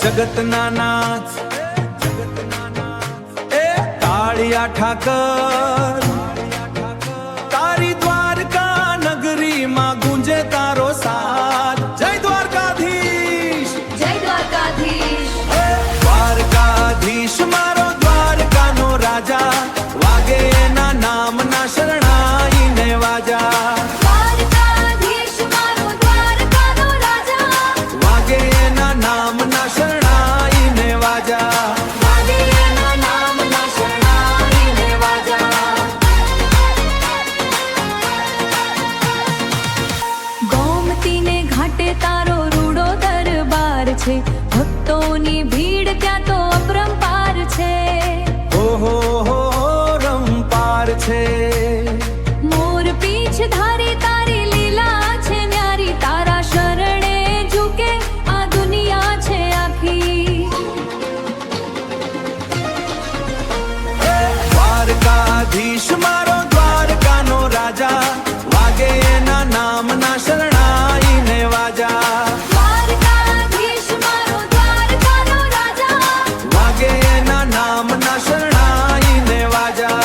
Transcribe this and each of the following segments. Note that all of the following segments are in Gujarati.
જગતના નાથ એ કાળિયા ઠાકર, તારી દ્વારકા નગરીમાં ગુંજે તારો સાથ. જય દ્વારકાધીશ, જય દ્વારકાધીશ. દ્વારકાધીશ મારો દ્વારકાનો રાજા, વાગે એના નામના શરણાઈને વાજા. દ્વારકાધીશ મારો દ્વારકાનો રાજા, વાગે એના નામના શરણાઈને વાજા. વાગે એના નામના શરણાઈને વાજા. ગોમતીને ઘાટે તારો રૂડો દરબાર છે, ભક્તોની ભીડ ત્યાં તો અપરંપાર છે. ઓહો હો રંપાર છે. મોર પીછ ધારી તારી લીલા છે ન્યારી, તારા શરણે ઝૂકે આ દુનિયા છે આખી. દ્વારકાધીશ મારો દ્વારકાનો રાજા, વાગે એના નામના શરણાઈને વાજા. દ્વારકાધીશ મારો દ્વારકાનો રાજા, વાગે એના નામના શરણાઈને વાજા.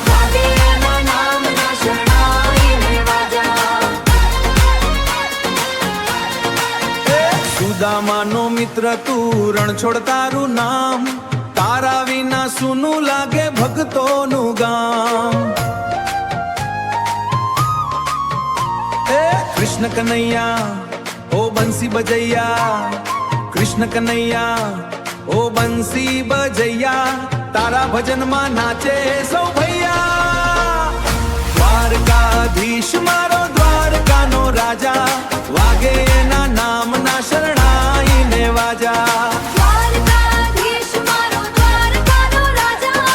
વાગે એના નામના શરણાઈને વાજા. સુદામાનો મિત્ર તું, રણછોડ તારું નામ, તારા વિના સુનું લાગે ભક્તોનું ગામ. કૃષ્ણ કનૈયા ઓ બંસી બજૈયા, કૃષ્ણ કનૈયા ઓ બંસી બજૈયા, તારા ભજનમાં નાચે સૌ ભૈયા. દ્વારકાધીશ મારો દ્વારકાનો રાજા, વાગે એના નામના શરણાઈને વાજા. દ્વારકાધીશ મારો દ્વારકાનો રાજા,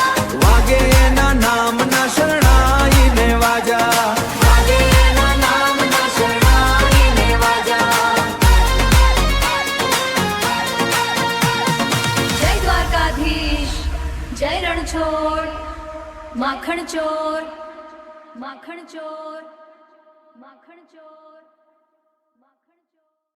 વાગે એના નામના શરણાઈને વાજા. વાગે એના નામના શરણાઈને વાજા. જય દ્વારકાધીશ, જય રણછોડ, માખણ ચોર, માખણ ચોર.